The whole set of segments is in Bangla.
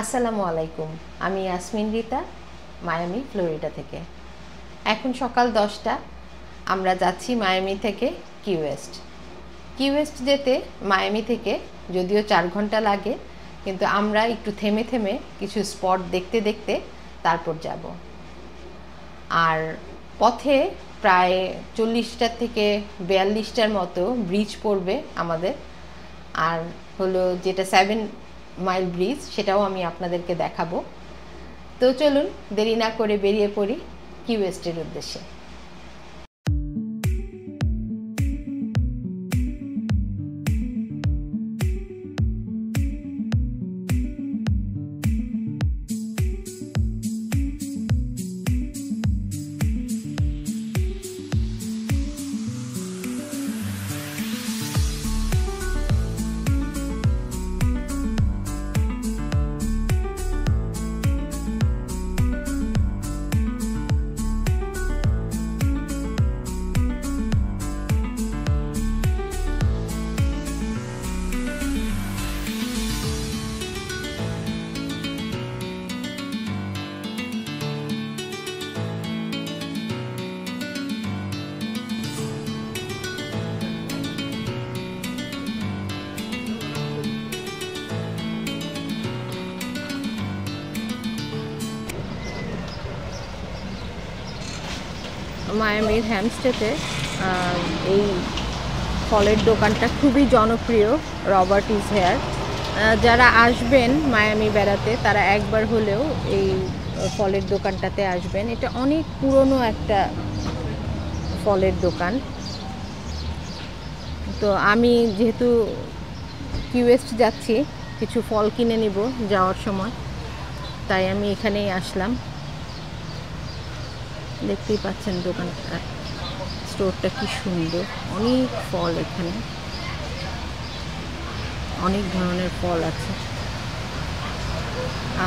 আসসালামু আলাইকুম। আমি ইয়াসমিন রিতা, মায়ামি ফ্লোরিডা থেকে। এখন সকাল 10টা। আমরা যাচ্ছি মায়ামি থেকে কি ওয়েস্ট। কি ওয়েস্ট যেতে মায়ামি থেকে যদিও 4 ঘন্টা লাগে, কিন্তু আমরা একটু থেমে থেমে কিছু স্পট দেখতে দেখতে তারপর যাব। আর পথে প্রায় 40টা থেকে 42টার মতো ব্রিজ পড়বে আমাদের। আর হলো যেটা 7 মাইল ব্রিজ, সেটাও আমি আপনাদেরকে দেখাবো। তো চলুন দেরি না করে বেরিয়ে পড়ি কি ওয়েস্টের উদ্দেশ্যে। মায়ামির হ্যামস্টেতে এই ফলের দোকানটা খুবই জনপ্রিয়, রবার্ট ইজ হেয়ার। যারা আসবেন মায়ামি বেড়াতে তারা একবার হলেও এই ফলের দোকানটাতে আসবেন। এটা অনেক পুরনো একটা ফলের দোকান। তো আমি যেহেতু কি ওয়েস্ট যাচ্ছি, কিছু ফল কিনে নিব যাওয়ার সময়, তাই আমি এখানেই আসলাম। দেখতেই পাচ্ছেন দোকানটা, স্টোরটা কি সুন্দর, অনেক ফল এখানে, অনেক ধরনের ফল আছে,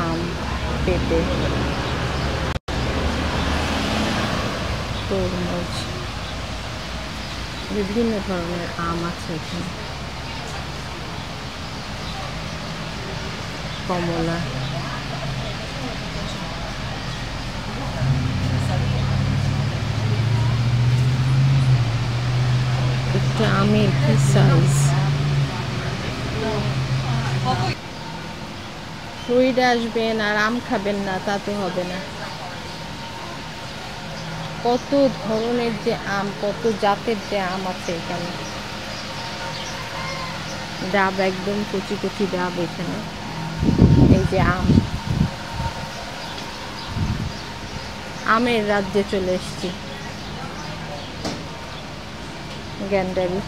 আম, পেঁপে, তরমুজ, বিভিন্ন ধরনের আম আছে এখানে, কমলা। একটা আমের কি সাইজ! ফ্লোরিডা আসবেন আর আম খাবেন না তা তো হবে না। কত ধরনের যে আম, কত জাতের যে আম আছে এখানে। ডাব, একদম কচি কচি ডাব এখানে। এই যে আম, আমের রাজ্যে চলে এসেছি। গ্যান্ডারি,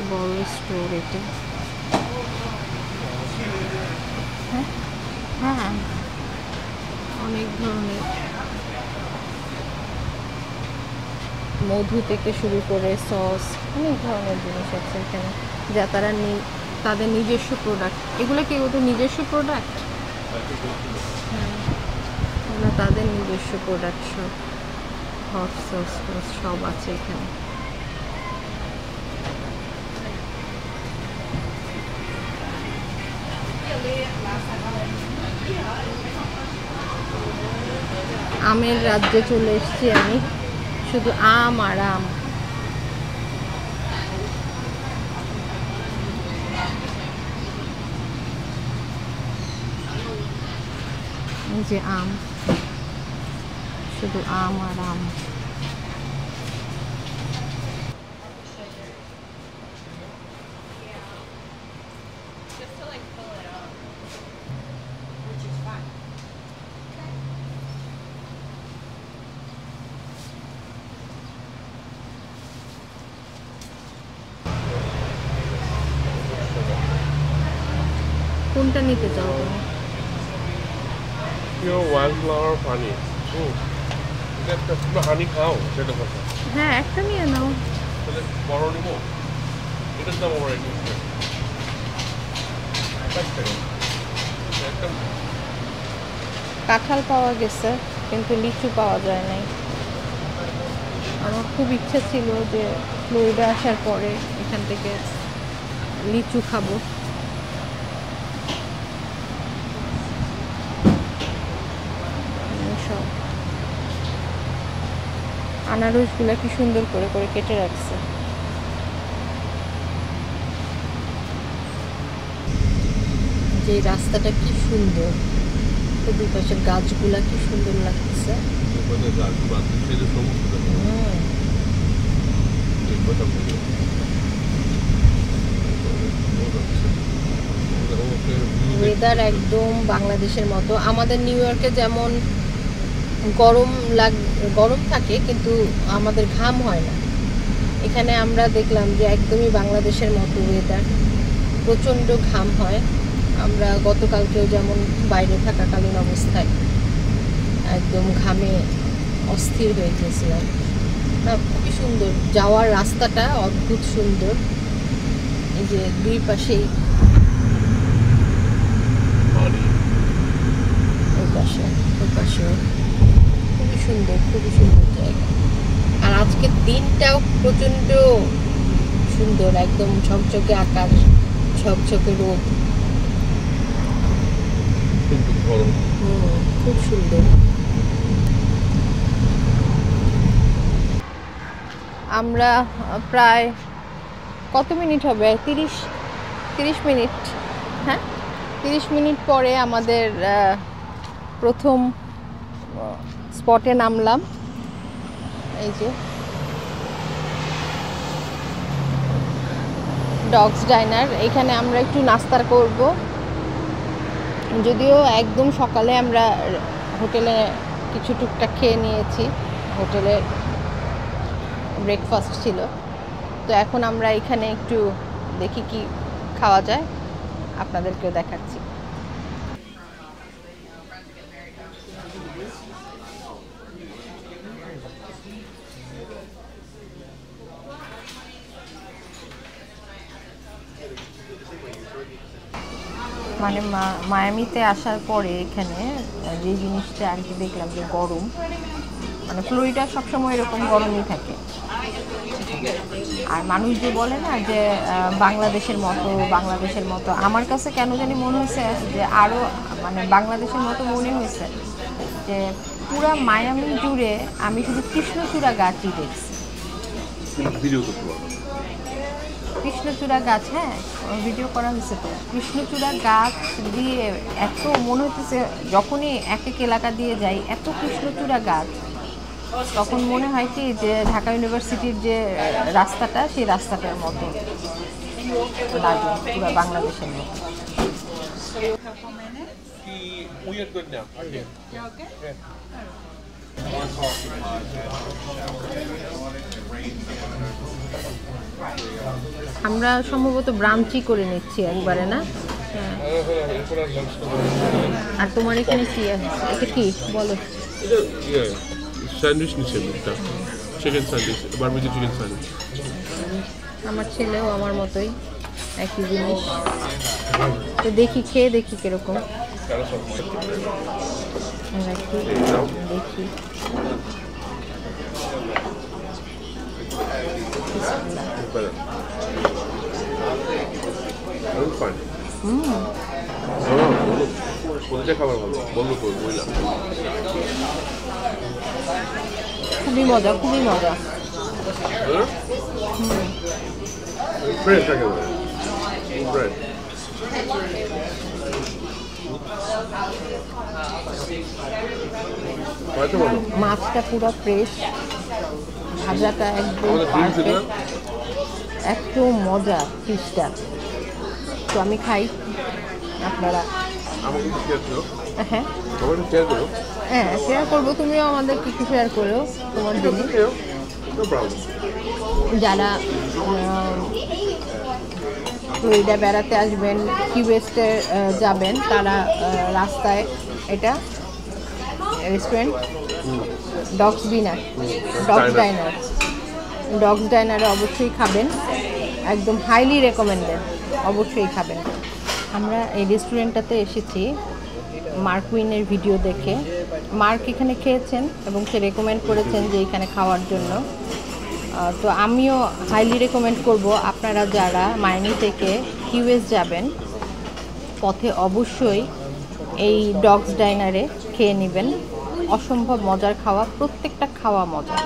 বড় স্টোর এটা। হ্যাঁ, অনেক ধরনের মধু থেকে শুরু করে সস, অনেক ধরনের জিনিস আছে এখানে, যা তারা তাদের নিজস্ব প্রোডাক্ট। এগুলো কি ওদের নিজস্ব প্রোডাক্ট? হ্যাঁ, তাদের নিজস্ব প্রোডাক্ট সব, হট সস টস সব আছে এখানে। আমের রাজ্যে চলে এসেছি আমি, শুধু আম আর আম। এই যে আম, শুধু আম আর আম। কোনটা নিতে চাও তুমি? Pure wildflower honey. তোমরা হানি খাও সেটা কথা। হ্যাঁ, একটা নিয়ে নাও। তাহলে বড় নিব, এটার দাম আমার একটা। কাঁঠাল পাওয়া গেছে কিন্তু লিচু পাওয়া যায় নাই। আমার খুব ইচ্ছা ছিল যে ফ্লোরিডা আসার পরে এখান থেকে লিচু খাবো। সব আনারসগুলা কি সুন্দর করে করে কেটে রাখছে। যে রাস্তাটা কি সুন্দর, দুই পাশের গাছগুলা কি সুন্দর লাগছে। ওয়েদার একদম বাংলাদেশের মতো। আমাদের নিউ ইয়র্কে যেমন গরম থাকে কিন্তু আমাদের ঘাম হয় না, এখানে আমরা দেখলাম যে একদমই বাংলাদেশের মতো ওয়েদার, প্রচণ্ড ঘাম হয়। আমরা গতকালকেও যেমন বাইরে থাকাকালীন অবস্থায় একদম ঘামে অস্থির হয়ে গিয়েছিলাম। খুবই সুন্দর, যাওয়ার রাস্তাটা অদ্ভুত সুন্দর। এই যে দুই পাশেই, ওই পাশে খুবই সুন্দর, খুবই সুন্দর জায়গা। আর আজকের দিনটাও প্রচণ্ড সুন্দর, একদম ঝকঝকে আকাশ, ঝকঝকে রোদ, খুব সুন্দর। আমরা প্রায় কত মিনিট হবে, 30 মিনিট, হ্যাঁ 30 মিনিট পরে আমাদের প্রথম স্পটে নামলাম। এই যে ডগস ডাইনার, এখানে আমরা একটু নাস্তা করব। যদিও একদম সকালে আমরা হোটেলে কিছু টুকটাক খেয়ে নিয়েছি, হোটেলে ব্রেকফাস্ট ছিল, তো এখন আমরা এখানে একটু দেখি কি খাওয়া যায়, আপনাদেরকেও দেখাচ্ছি। মানে মায়ামিতে আসার পরে এখানে যে জিনিসটা আর কি দেখলাম যে গরম, মানে ফ্লোরিডা সবসময় এরকম গরমই থাকে। আর মানুষ যে বলে না যে বাংলাদেশের মতো, আমার কাছে কেন জানি মনে হয়েছে যে আরও মানে বাংলাদেশের মতো মনে হয়েছে যে পুরা মায়ামি জুড়ে আমি শুধু কৃষ্ণচূড়া গাছই দেখছি। কৃষ্ণচূড়া গাছ, হ্যাঁ ভিডিও করা হয়েছে তো, কৃষ্ণচূড়া গাছ দিয়ে এত মনে হচ্ছে, যখনই এক এক এলাকা দিয়ে যাই এত কৃষ্ণচূড়া গাছ, তখন মনে হয় কি যে ঢাকা ইউনিভার্সিটির যে রাস্তাটা, সেই রাস্তাটার মতো লাগে, পুরো বাংলাদেশের মতো। আমরা সম্ভবত ব্রাঞ্চি করে নিচ্ছি একবারে, না? আর তোমার এখানে কি আছে, এটা কি বলো? স্যান্ডউইচ নিচ্ছে, chicken sandwich, barbecue chicken sandwich. আমার ছেলেও আমার মতোই একই জিনিস, তো দেখি খেয়ে দেখি কিরকম। দেখি খুবই মজা, খুবই মজা। মাছটা পুরো ফ্রেশ, ভাজাটা একদম পারফেক্ট, এত মজা ফিশটা। তো আমি খাই, আপনারা হ্যাঁ হ্যাঁ শেয়ার করবো, তুমিও আমাদের কিছু শেয়ার করো তোমার জিনিস। যারা ফ্লোরিডা বেড়াতে আসবেন, কি ওয়েস্টে যাবেন, তারা রাস্তায় এটা রেস্টুরেন্ট ডগস ডাইনারে অবশ্যই খাবেন, একদম হাইলি রেকমেন্ডেড, অবশ্যই খাবেন। আমরা এই রেস্টুরেন্টটাতে এসেছি মার্কুইনের ভিডিও দেখে, মার্ক এখানে খেয়েছেন এবং সে রেকমেন্ড করেছেন যে এখানে খাওয়ার জন্য। তো আমিও হাইলি রেকমেন্ড করব আপনারা যারা মায়ামি থেকে কিউএস যাবেন পথে অবশ্যই এই ডগস ডাইনারে খেয়ে নেবেন। অসম্ভব মজার খাওয়া, প্রত্যেকটা খাওয়া মজা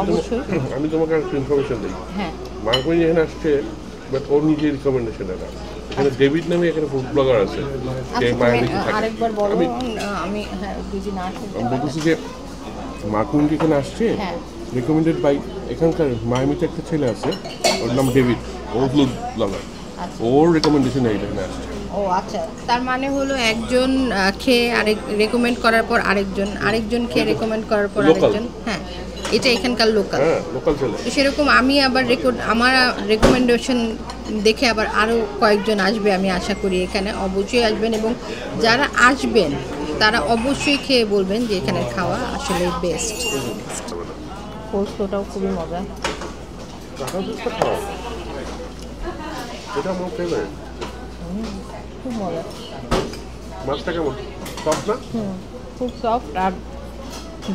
অবশ্যই। আমি তোমাকে একটা ইনফরমেশন দিই। হ্যাঁ, মার্কুইন এখানে আসছে, বাট ওর নিজের রিকমেন্ডেশন এটা। এখানে ডেভিড নামে এখানে ফুড ব্লগার আছে, যে মায়ামিতে থাকে। আরেকবার বলো। আমি হ্যাঁ দিদি না আমি বলতেছি যে মার্কুইন এখানে আসছে রিকমেন্ডেড বাই এখানকার মায়ামিতে একটা ছেলে আছে, ওর নাম ডেভিড, ও ফুড ব্লগার, ওর রিকমেন্ডেশন এখানে আসছে। ও আচ্ছা, তার মানে হলো একজন খেয়ে রেকমেন্ড করার পর আরেকজন খেয়ে রেকমেন্ড করার পর আরেকজন। হ্যাঁ, এটা এখানকার লোকাল ছেলে। তো সেরকম আমি আবার আমার রেকমেন্ডেশন দেখে আবার আরও কয়েকজন আসবে, আমি আশা করি এখানে অবশ্যই আসবেন। এবং যারা আসবেন তারা অবশ্যই খেয়ে বলবেন যে এখানে খাওয়া আসলে বেস্ট। পোস্তটাও খুবই মজা। এটা আমার ফেভারিট। খুব মজা। মাছটা কেমন? সফট না? খুব সফট, আর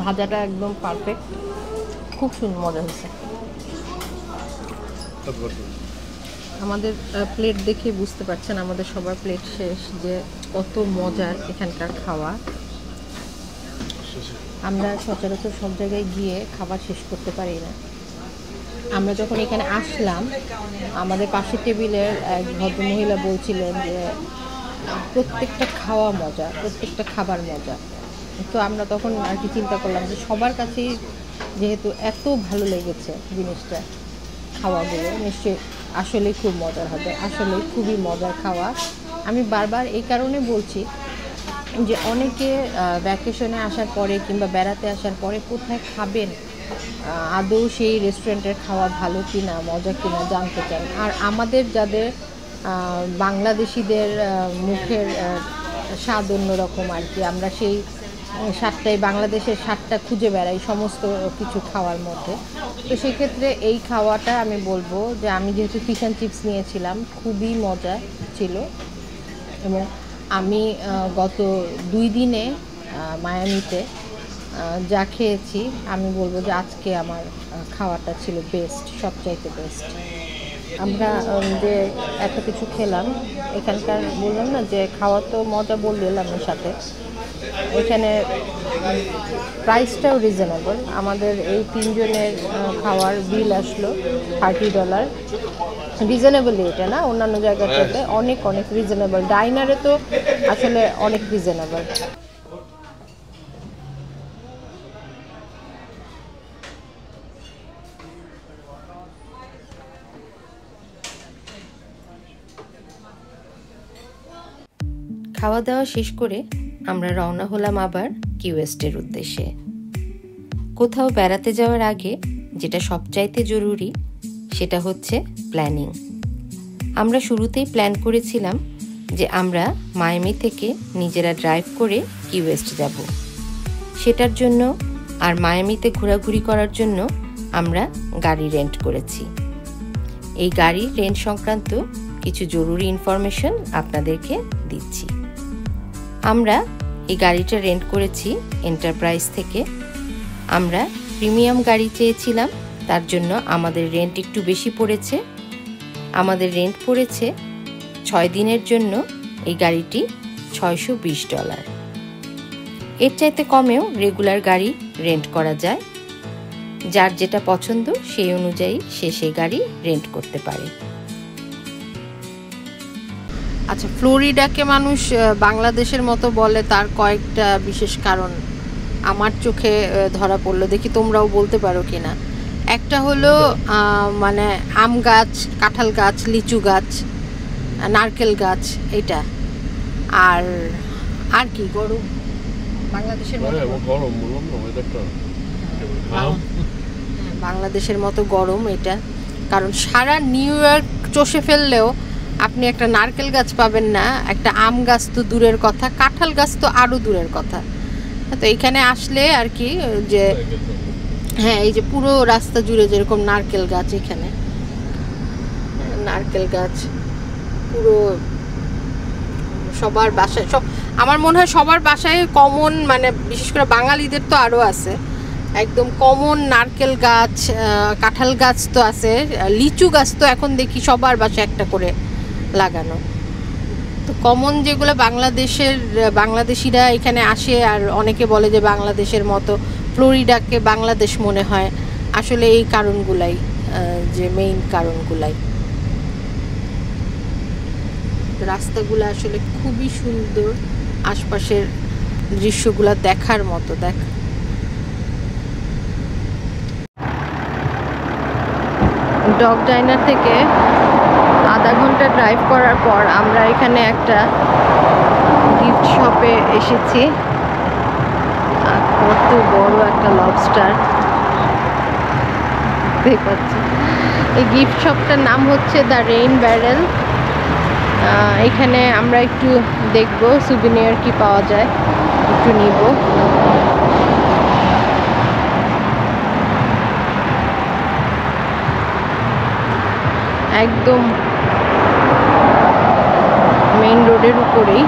ভাজাটা একদম পারফেক্ট, খুব সুন্দর মজা হয়েছে। আমাদের প্লেট দেখে বুঝতে পারছেন আমাদের সবার প্লেট শেষ, যে কত মজার এখানকার খাওয়া। আমরা সচরাচর সব জায়গায় গিয়ে খাবার শেষ করতে পারি না। আমরা যখন এখানে আসলাম, আমাদের পাশের টেবিলের এক ভদ্রমহিলা বলছিলেন যে প্রত্যেকটা খাওয়া মজা, প্রত্যেকটা খাবার মজা। তো আমরা তখন আর কি চিন্তা করলাম যে সবার কাছেই যেহেতু এত ভালো লেগেছে জিনিসটা, খাওয়াগুলো নিশ্চয়ই আসলেই খুব মজার হবে। আসলে খুবই মজার খাওয়া। আমি বারবার এই কারণে বলছি যে অনেকে ভ্যাকেশনে আসার পরে কিংবা বেড়াতে আসার পরে কোথায় খাবেন, আদৌ সেই রেস্টুরেন্টের খাওয়া ভালো কিনা, মজা কিনা জানতে চান। আর আমাদের যাদের বাংলাদেশিদের মুখের স্বাদ অন্যরকম আর কি, আমরা সেই স্বাদটাই বাংলাদেশের স্বাদটা খুঁজে বেড়াই সমস্ত কিছু খাওয়ার মধ্যে। তো সেক্ষেত্রে এই খাওয়াটা আমি বলবো যে আমি যেহেতু ফিশ অ্যান্ড চিপস নিয়েছিলাম, খুবই মজা ছিল। এবং আমি গত 2 দিনে মায়ামিতে যা খেয়েছি আমি বলবো যে আজকে আমার খাওয়াটা ছিল বেস্ট, সবচাইতে বেস্ট। আমরা যে একটা কিছু খেলাম এখানকার, বললাম না যে খাওয়া তো মজা বললাম এর সাথে, এখানে প্রাইসটাও রিজনেবল। আমাদের এই 3 জনের খাওয়ার বিল আসলো $30। রিজনেবলই, এটা না অন্যান্য জায়গাটাতে অনেক অনেক রিজনেবল। ডাইনারে তো আসলে অনেক রিজনেবল। খাওয়া দাওয়া শেষ করে আমরা রওনা হলাম আবার কিউএস্টের উদ্দেশ্যে। কোথাও বেড়াতে যাওয়ার আগে যেটা সবচাইতে জরুরি সেটা হচ্ছে প্ল্যানিং। আমরা শুরুতেই প্ল্যান করেছিলাম যে আমরা মায়ামি থেকে নিজেরা ড্রাইভ করে কিউএস্ট যাব। সেটার জন্য আর মায়ামিতে ঘোরাঘুরি করার জন্য আমরা গাড়ি রেন্ট করেছি। এই গাড়ি রেন্ট সংক্রান্ত কিছু জরুরি ইনফরমেশন আপনাদেরকে দিচ্ছি। আমরা এই গাড়িটা রেন্ট করেছি এন্টারপ্রাইজ থেকে। আমরা প্রিমিয়াম গাড়ি চেয়েছিলাম, তার জন্য আমাদের রেন্ট একটু বেশি পড়েছে। আমাদের রেন্ট পড়েছে 6 দিনের জন্য এই গাড়িটি $620। এর চাইতে কমেও রেগুলার গাড়ি রেন্ট করা যায়। যার যেটা পছন্দ সেই অনুযায়ী সে সেই গাড়ি রেন্ট করতে পারে। আচ্ছা, ফ্লোরিডাকে মানুষ বাংলাদেশের মতো বলে, তার কয়েকটা বিশেষ কারণ আমার চোখে ধরা পড়লো, দেখি তোমরাও বলতে পারো কিনা। একটা হলো মানে আম গাছ, কাঁঠাল গাছ, লিচু গাছ, নারকেল গাছ, এটা। আর আর কি গরম, বাংলাদেশের মতো গরম, বললাম না ওয়েদারটা বাংলাদেশের মতো গরম এটা। কারণ সারা নিউ ইয়র্ক চষে ফেললেও আপনি একটা নারকেল গাছ পাবেন না, একটা আম গাছ তো দূরের কথা, কাঁঠাল গাছ তো আরও দূরের কথা। তো এখানে আসলে আর কি যে হ্যাঁ, এই যে পুরো রাস্তা জুড়ে যেরকম নারকেল গাছ, এখানে নারকেল গাছ পুরো সবার বাসায়, সব আমার মনে হয় সবার বাসায় কমন, মানে বিশেষ করে বাঙালিদের তো আরও আছে, একদম কমন নারকেল গাছ, কাঁঠাল গাছ তো আছে, লিচু গাছ তো এখন দেখি সবার বাসায় একটা করে লাগানো। তো কমন যেগুলো বাংলাদেশিরা এখানে আসে, আর অনেকে বলে যে বাংলাদেশের মতো ফ্লোরিডাকে বাংলাদেশ মনে হয়, আসলে এই কারণগুলাই, যে মেইন কারণগুলাই। রাস্তাগুলো আসলে খুবই সুন্দর, আশপাশের দৃশ্যগুলো দেখার মতো। দেখ, ডগ ডাইনার থেকে আধা ঘন্টা ড্রাইভ করার পর আমরা এখানে একটা গিফট শপে এসেছি। কত বড় একটা লবস্টার দেখাচ্ছি। এই গিফট শপটার নাম হচ্ছে দ্য রেইন ব্যারেল। এখানে আমরা একটু দেখবো সুভিনিয়ার কি পাওয়া যায়, একটু নিব। একদম মেইন রোডের উপরেই।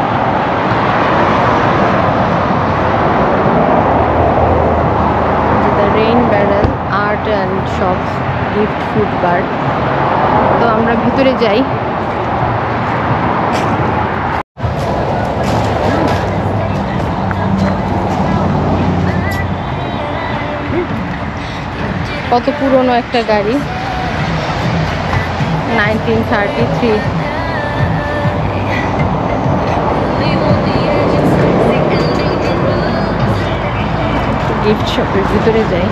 The rain barrel art and shops gift food bar. তো আমরা ভিতরে যাই। কত পুরনো একটা গাড়ি, 1933। গিফট শপের ভিতরে যাই।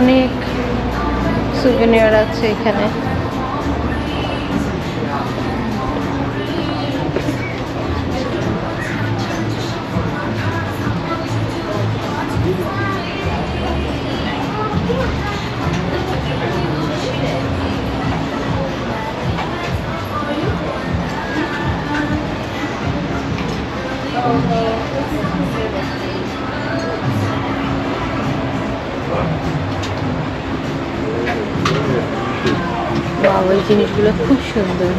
অনেক সুভিনিয়ার আছে এখানে। ওই জিনিসগুলো খুব সুন্দর।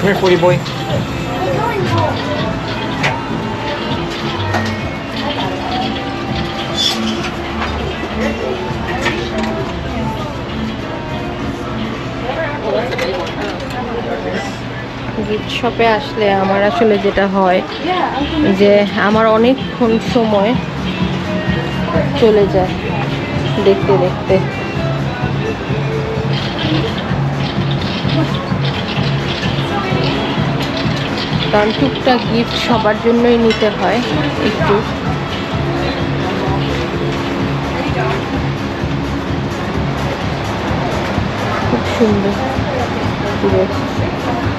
Come here, Forty Boy. Gift শপে আসলে আমার আসলে যেটা হয় যে আমার অনেকক্ষণ সময় চলে যায় দেখতে দেখতে। কারণ টুকটাক গিফট সবার জন্যই নিতে হয় একটু। খুব সুন্দর, পুরো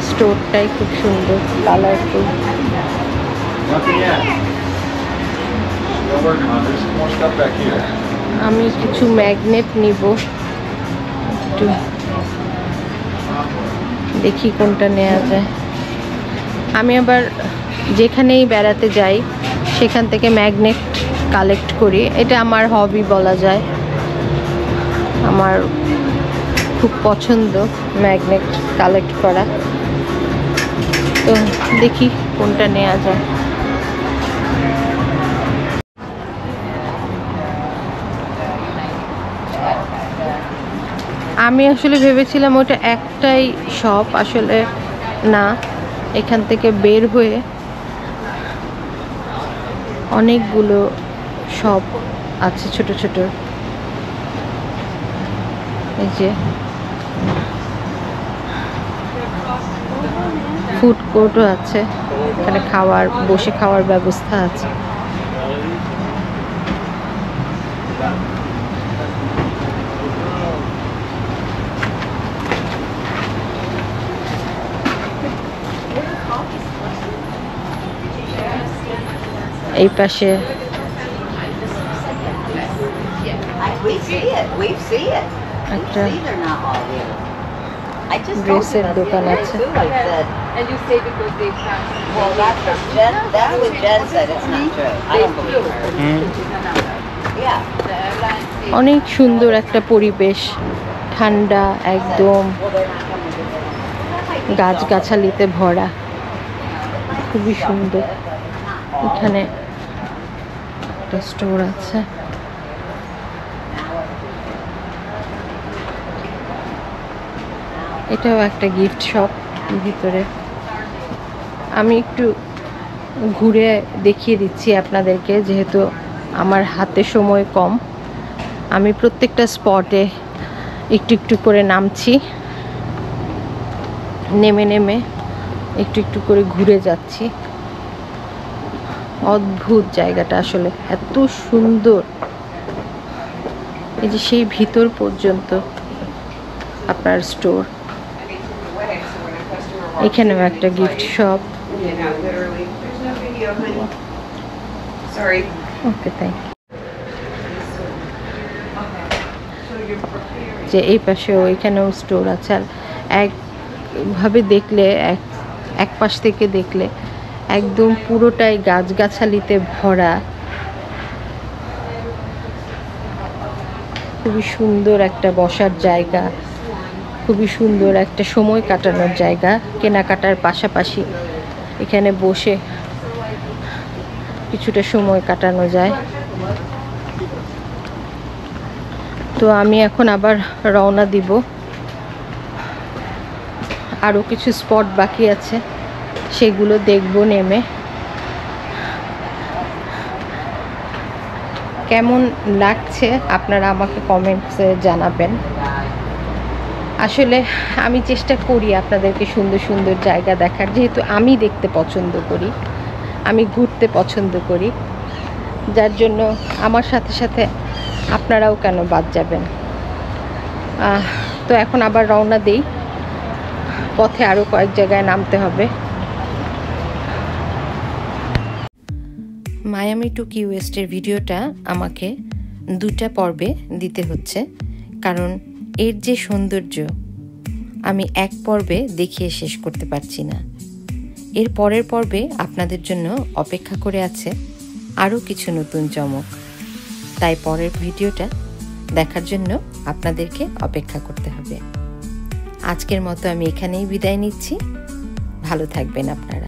স্টোরটাই খুব সুন্দর, কালারফুল। আমি কিছু ম্যাগনেট নিব, একটু দেখি কোনটা নেওয়া যায়। আমি আবার যেখানেই বেড়াতে যাই সেখান থেকে ম্যাগনেট কালেক্ট করি, এটা আমার হবি বলা যায়। আমার খুব পছন্দ ম্যাগনেট কালেক্ট করা। তো দেখি কোনটা নেওয়া যায়। আমি আসলে ভেবেছিলাম ওটা একটাই শপ, আসলে না, এখান থেকে বের হয়ে অনেকগুলো শপ আছে ছোট ছোট। এই যে ফুড কোর্টও আছে, এখানে বসে খাওয়ার ব্যবস্থা আছে। এই পাশে একটা ড্রেসের দোকান আছে। অনেক সুন্দর একটা পরিবেশ, ঠান্ডা একদম, গাছগাছালিতে ভরা, খুবই সুন্দর। এখানে একটা স্টোর আছে। এটাও একটা গিফট শপ ভিতরে। আমি একটু ঘুরে দেখিয়ে দিচ্ছি আপনাদেরকে, যেহেতু আমার হাতে সময় কম। আমি প্রত্যেকটা স্পটে একটু একটু করে নামছি, নেমে নেমে একটু একটু করে ঘুরে যাচ্ছি। অদ্ভুত জায়গাটা আসলে, এত সুন্দর। এই যে সেই ভিতর পর্যন্ত আপনার স্টোর। এখানেও একটা gift shop. Okay, thank you. যে এই পাশেও এখানেও স্টোর আছে। আর একভাবে দেখলে, এক পাশ থেকে দেখলে একদম পুরোটাই গাছগাছালিতে ভরা। খুবই সুন্দর একটা বসার জায়গা, খুবই সুন্দর একটা সময় কাটানোর জায়গা। কেনাকাটার পাশাপাশি এখানে বসে কিছুটা সময় কাটানো যায়। তো আমি এখন আবার রওনা দিব। আরও কিছু স্পট বাকি আছে, সেগুলো দেখব নেমে। কেমন লাগছে আপনারা আমাকে কমেন্টসে জানাবেন। আসলে আমি চেষ্টা করি আপনাদেরকে সুন্দর সুন্দর জায়গা দেখার, যেহেতু আমি দেখতে পছন্দ করি, আমি ঘুরতে পছন্দ করি, যার জন্য আমার সাথে সাথে আপনারাও কেন বাদ যাবেন। তো এখন আবার রওনা দেই, পথে আরও কয়েক জায়গায় নামতে হবে। মায়ামি টু কি ওয়েস্টের ভিডিওটা আমাকে দুটা পর্বে দিতে হচ্ছে, কারণ এর যে সৌন্দর্য আমি এক পর্বে দেখিয়ে শেষ করতে পারছি না। এর পরের পর্বে আপনাদের জন্য অপেক্ষা করে আছে আরও কিছু নতুন চমক। তাই পরের ভিডিওটা দেখার জন্য আপনাদেরকে অপেক্ষা করতে হবে। আজকের মতো আমি এখানেই বিদায় নিচ্ছি। ভালো থাকবেন আপনারা।